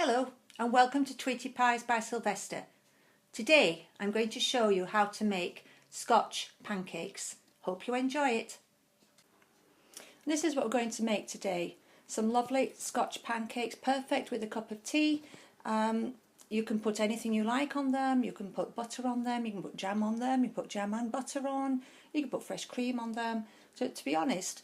Hello and welcome to Tweety Pies by Sylvester. Today I'm going to show you how to make Scotch pancakes. Hope you enjoy it. This is what we're going to make today. Some lovely Scotch pancakes, perfect with a cup of tea. You can put anything you like on them. You can put butter on them, you can put jam on them, you can put jam and butter on, you can put fresh cream on them. So to be honest,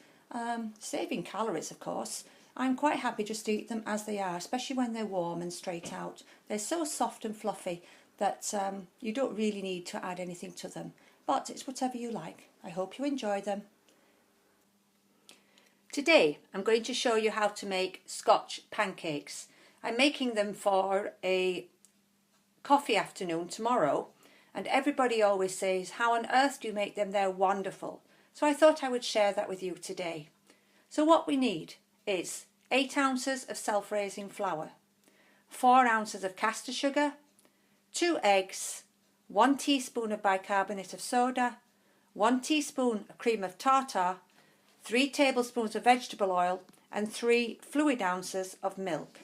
saving calories of course, I'm quite happy just to eat them as they are, especially when they're warm and straight out. They're so soft and fluffy that you don't really need to add anything to them. But it's whatever you like. I hope you enjoy them. Today I'm going to show you how to make Scotch pancakes. I'm making them for a coffee afternoon tomorrow, and everybody always says, how on earth do you make them? They're wonderful. So I thought I would share that with you today. So what we need is 8 ounces of self-raising flour, 4 ounces of caster sugar, 2 eggs, 1 teaspoon of bicarbonate of soda, 1 teaspoon of cream of tartar, 3 tablespoons of vegetable oil and 3 fluid ounces of milk.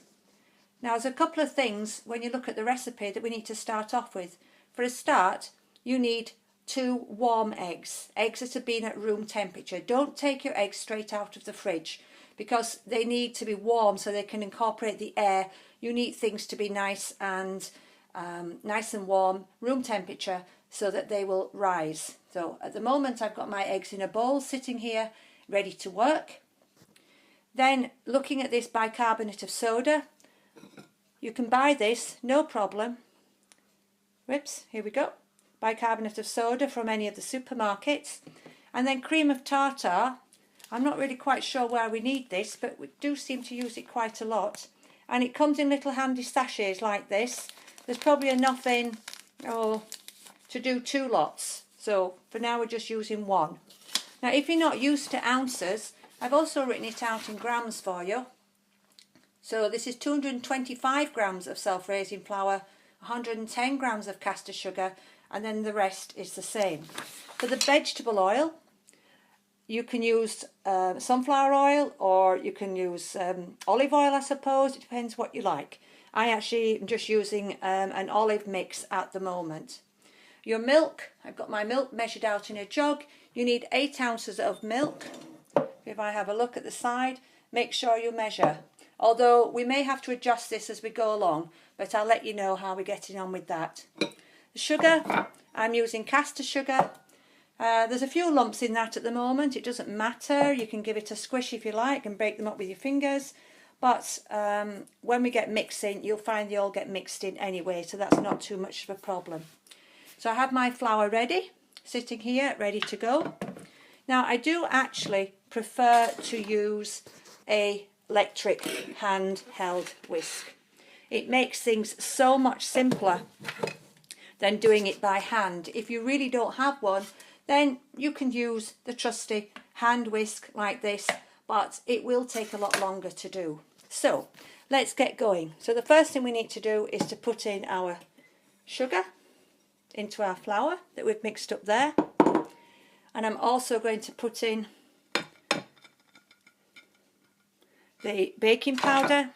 Now there's a couple of things when you look at the recipe that we need to start off with. For a start, you need 2 warm eggs, eggs that have been at room temperature. Don't take your eggs straight out of the fridge because they need to be warm so they can incorporate the air. You need things to be nice and warm, room temperature, so that they will rise. So at the moment I've got my eggs in a bowl sitting here ready to work. Then looking at this bicarbonate of soda, you can buy this, no problem. Whoops, here we go. Bicarbonate of soda from any of the supermarkets. And then cream of tartar. I'm not really quite sure why we need this, but we do seem to use it quite a lot. And it comes in little handy sachets like this. There's probably enough in to do 2 lots. So for now we're just using 1. Now if you're not used to ounces, I've also written it out in grams for you. So this is 225 grams of self-raising flour, 110 grams of caster sugar, and then the rest is the same. For the vegetable oil, you can use sunflower oil, or you can use olive oil, I suppose. It depends what you like. I actually am just using an olive mix at the moment. Your milk, I've got my milk measured out in a jug. You need 8 ounces of milk. If I have a look at the side, make sure you measure. Although we may have to adjust this as we go along, but I'll let you know how we're getting on with that. The sugar, I'm using caster sugar. There's a few lumps in that at the moment. It doesn't matter. You can give it a squish if you like and break them up with your fingers. But when we get mixing, you'll find they all get mixed in anyway, so that's not too much of a problem. So I have my flour ready, sitting here, ready to go. Now I do actually prefer to use a electric handheld whisk. It makes things so much simpler than doing it by hand. If you really don't have one, then you can use the trusty hand whisk like this, but it will take a lot longer to do. So let's get going. So the first thing we need to do is to put in our sugar into our flour that we've mixed up there, and I'm also going to put in the baking powder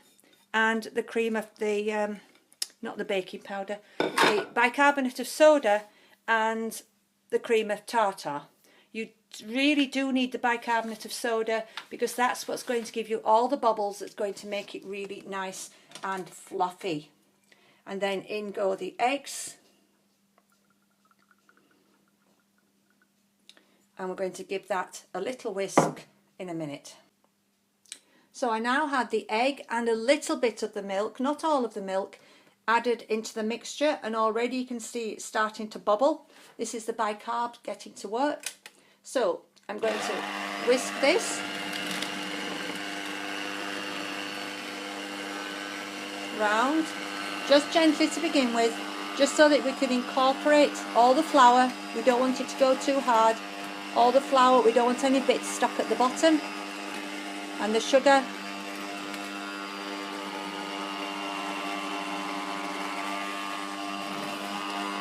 and the cream of the not the baking powder, the bicarbonate of soda and the cream of tartar. You really do need the bicarbonate of soda because that's what's going to give you all the bubbles that's going to make it really nice and fluffy. And then in go the eggs. And we're going to give that a little whisk in a minute. So I now had the egg and a little bit of the milk, not all of the milk, added into the mixture, and already you can see it's starting to bubble. This is the bicarb getting to work. So I'm going to whisk this round, just gently to begin with, just so that we can incorporate all the flour. We don't want it to go too hard. All the flour, we don't want any bits stuck at the bottom. And the sugar.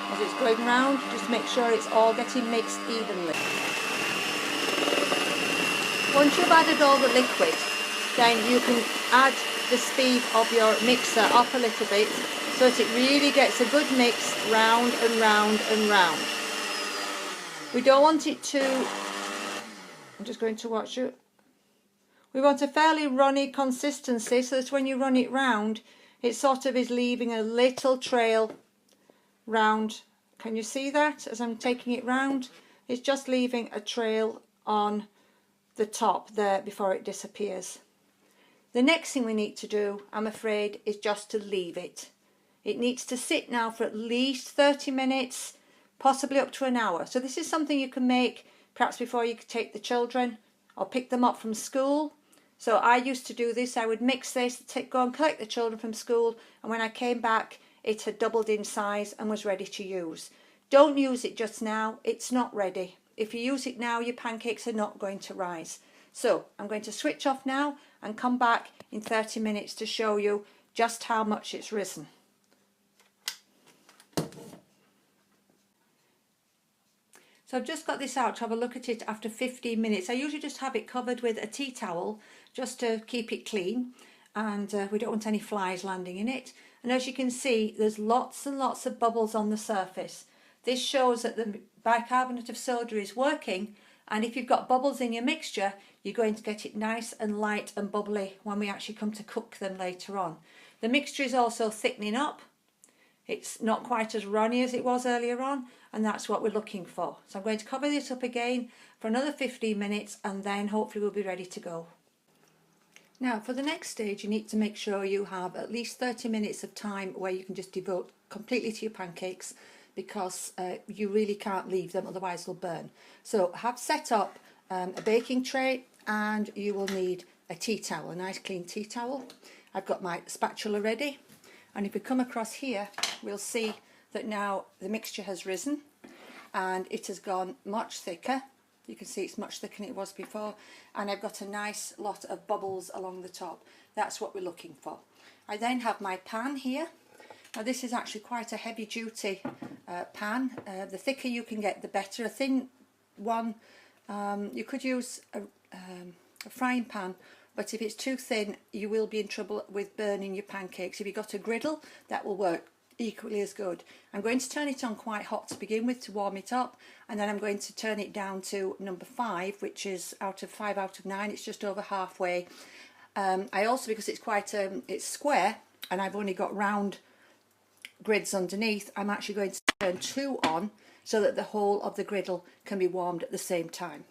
As it's going round, just make sure it's all getting mixed evenly. Once you've added all the liquid, then you can add the speed of your mixer up a little bit so that it really gets a good mix round and round and round. We don't want it to, I'm just going to watch it. We want a fairly runny consistency so that when you run it round, it sort of is leaving a little trail round. Can you see that as I'm taking it round? It's just leaving a trail on the top there before it disappears. The next thing we need to do, I'm afraid, is just to leave it. It needs to sit now for at least 30 minutes, possibly up to an hour. So this is something you can make perhaps before you take the children or pick them up from school. So I used to do this. I would mix this, go and collect the children from school, and when I came back it had doubled in size and was ready to use. Don't use it just now, it's not ready. If you use it now, your pancakes are not going to rise. So I'm going to switch off now and come back in 30 minutes to show you just how much it's risen. So I've just got this out to have a look at it after 15 minutes. I usually just have it covered with a tea towel just to keep it clean, and we don't want any flies landing in it. And as you can see, there's lots and lots of bubbles on the surface. This shows that the bicarbonate of soda is working, and if you've got bubbles in your mixture, you're going to get it nice and light and bubbly when we actually come to cook them later on. The mixture is also thickening up. It's not quite as runny as it was earlier on, and that's what we're looking for. So I'm going to cover this up again for another 15 minutes and then hopefully we'll be ready to go. Now for the next stage, you need to make sure you have at least 30 minutes of time where you can just devote completely to your pancakes, because you really can't leave them, otherwise they'll burn. So have set up a baking tray, and you will need a tea towel, a nice clean tea towel. I've got my spatula ready, and if we come across here we'll see that now the mixture has risen and it has gone much thicker. You can see it's much thicker than it was before, and I've got a nice lot of bubbles along the top. That's what we're looking for. I then have my pan here. Now this is actually quite a heavy duty pan. The thicker you can get the better. A thin one, you could use a frying pan, but if it's too thin you will be in trouble with burning your pancakes. If you've got a griddle, that will work equally as good. I'm going to turn it on quite hot to begin with to warm it up, and then I'm going to turn it down to number 5, which is 5 out of 9. It's just over halfway. I also, because it's quite it's square and I've only got round grids underneath, I'm actually going to turn 2 on so that the whole of the griddle can be warmed at the same time.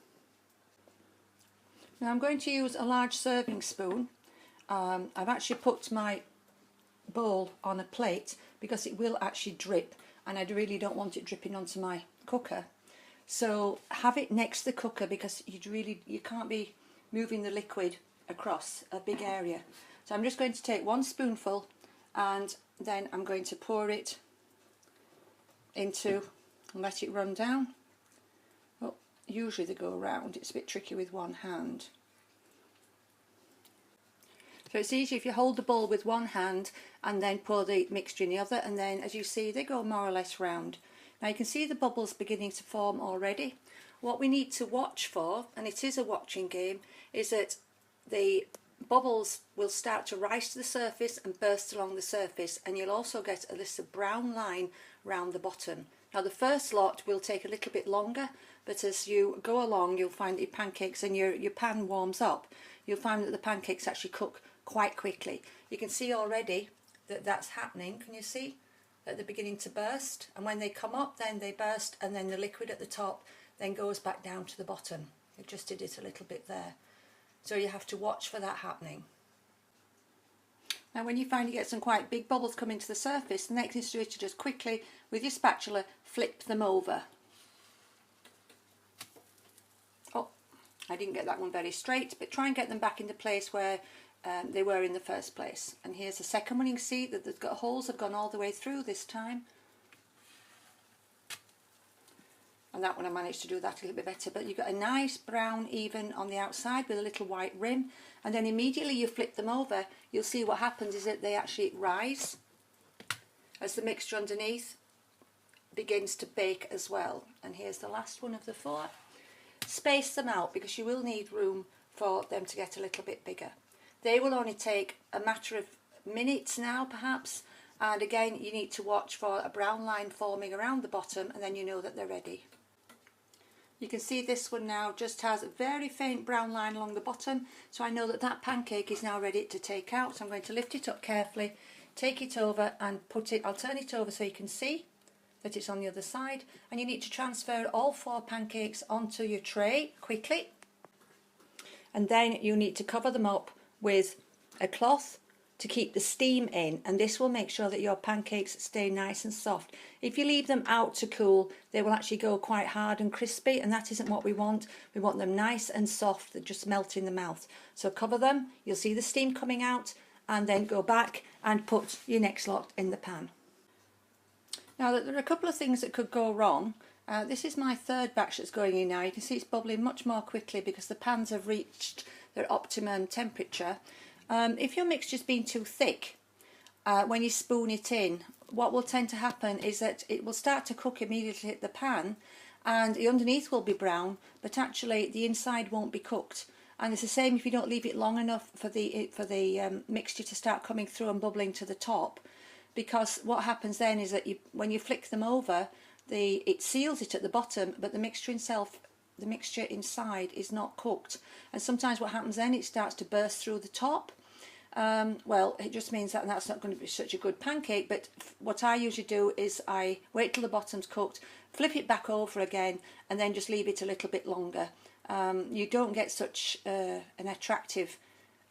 Now I'm going to use a large serving spoon. I've actually put my bowl on a plate because it will actually drip, and I really don't want it dripping onto my cooker. So have it next to the cooker, because you can't be moving the liquid across a big area. So I'm just going to take 1 spoonful and then I'm going to pour it into and let it run down. Well, usually they go around. It's a bit tricky with one hand. So it's easy if you hold the bowl with one hand and then pour the mixture in the other, and then as you see they go more or less round. Now you can see the bubbles beginning to form already. What we need to watch for, and it is a watching game, is that the bubbles will start to rise to the surface and burst along the surface, and you'll also get a little brown line round the bottom. Now the first lot will take a little bit longer, but as you go along you'll find that your pancakes and your pan warms up, you'll find that the pancakes actually cook quite quickly. You can see already that that's happening. Can you see that they're beginning to burst, and when they come up then they burst, and then the liquid at the top then goes back down to the bottom. It just did it a little bit there. So you have to watch for that happening. Now when you find you get some quite big bubbles coming to the surface, the next thing to do is to just quickly with your spatula flip them over. Oh, I didn't get that one very straight, but try and get them back into place where they were in the first place. And here's the second one. You can see that the holes have gone all the way through this time. And that one I managed to do that a little bit better, but you've got a nice brown even on the outside with a little white rim, and then immediately you flip them over, you'll see what happens is that they actually rise as the mixture underneath begins to bake as well. And here's the last one of the 4. Space them out because you will need room for them to get a little bit bigger. They will only take a matter of minutes now perhaps, and again you need to watch for a brown line forming around the bottom, and then you know that they're ready. You can see this one now just has a very faint brown line along the bottom, so I know that that pancake is now ready to take out. So I'm going to lift it up carefully, take it over and put it, I'll turn it over so you can see that it's on the other side, and you need to transfer all 4 pancakes onto your tray quickly, and then you need to cover them up with a cloth to keep the steam in, and this will make sure that your pancakes stay nice and soft. If you leave them out to cool, they will actually go quite hard and crispy, and that isn't what we want. We want them nice and soft that just melt in the mouth. So cover them, you'll see the steam coming out, and then go back and put your next lot in the pan. Now there are a couple of things that could go wrong. This is my 3rd batch that's going in now. You can see it's bubbling much more quickly because the pans have reached their optimum temperature. If your mixture's been too thick, when you spoon it in, what will tend to happen is that it will start to cook immediately at the pan, and the underneath will be brown, but actually the inside won't be cooked. And it's the same if you don't leave it long enough for the mixture to start coming through and bubbling to the top, because what happens then is that when you flick them over, it seals it at the bottom, but the mixture inside is not cooked, and sometimes what happens then, it starts to burst through the top. Well, it just means that that's not going to be such a good pancake. But what I usually do is I wait till the bottom's cooked, flip it back over again, and then just leave it a little bit longer. You don't get such an attractive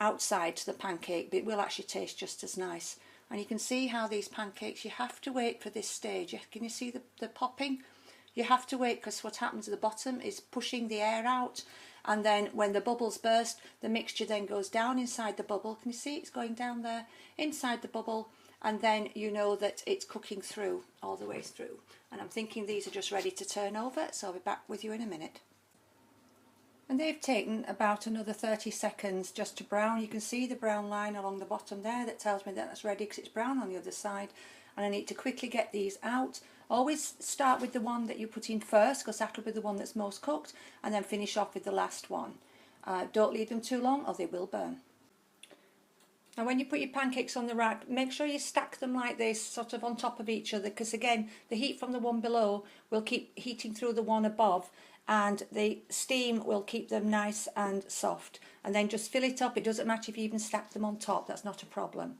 outside to the pancake, but it will actually taste just as nice. And you can see how these pancakes, you have to wait for this stage. Can you see the popping? You have to wait, because what happens at the bottom is pushing the air out, and then when the bubbles burst, the mixture then goes down inside the bubble. Can you see it's going down there inside the bubble, and then you know that it's cooking through all the way through. And I'm thinking these are just ready to turn over, so I'll be back with you in a minute. And they've taken about another 30 seconds just to brown. You can see the brown line along the bottom there that tells me that that's ready, because it's brown on the other side. And I need to quickly get these out. Always start with the one that you put in first, because that'll be the one that's most cooked, and then finish off with the last one. Don't leave them too long or they will burn. Now when you put your pancakes on the rack, make sure you stack them like this, sort of on top of each other, because again the heat from the one below will keep heating through the one above, and the steam will keep them nice and soft. And then just fill it up. It doesn't matter if you even stack them on top, that's not a problem.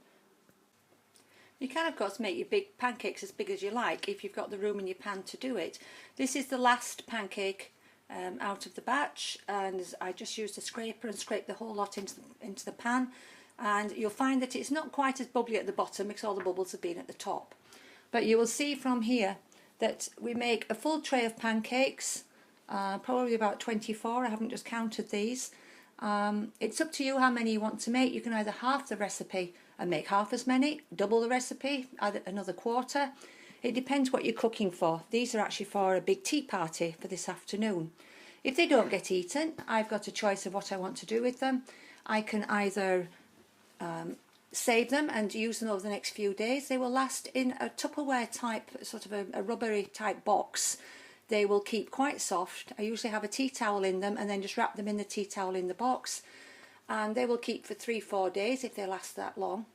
You can of course make your big pancakes as big as you like if you've got the room in your pan to do it. This is the last pancake out of the batch, and I just used a scraper and scraped the whole lot into the pan, and you'll find that it's not quite as bubbly at the bottom because all the bubbles have been at the top. But you will see from here that we make a full tray of pancakes, probably about 24. I haven't just counted these. It's up to you how many you want to make. You can either halve the recipe and make half as many, double the recipe, add another quarter. It depends what you're cooking for. These are actually for a big tea party for this afternoon. If they don't get eaten, I've got a choice of what I want to do with them. I can either save them and use them over the next few days. They will last in a Tupperware type, sort of a rubbery type box. They will keep quite soft. I usually have a tea towel in them and then just wrap them in the tea towel in the box, and they will keep for 3-4 days if they last that long.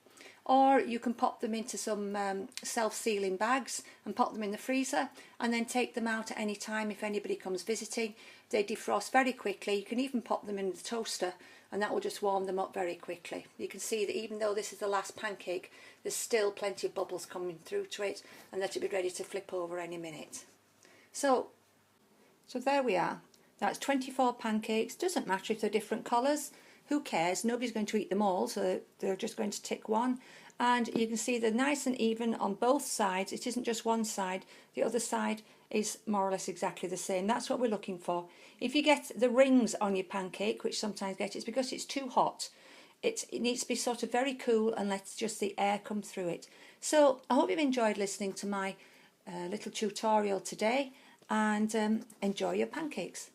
Or you can pop them into some self-sealing bags and pop them in the freezer, and then take them out at any time if anybody comes visiting. They defrost very quickly. You can even pop them in the toaster, and that will just warm them up very quickly. You can see that even though this is the last pancake, there's still plenty of bubbles coming through to it, and that it'll be ready to flip over any minute. So there we are. That's 24 pancakes. Doesn't matter if they're different colours. Who cares? Nobody's going to eat them all, so they're just going to tick one. And you can see they're nice and even on both sides. It isn't just one side. The other side is more or less exactly the same. That's what we're looking for. If you get the rings on your pancake, which sometimes get, it's because it's too hot. It needs to be sort of very cool and let just the air come through it. So I hope you've enjoyed listening to my little tutorial today, and enjoy your pancakes.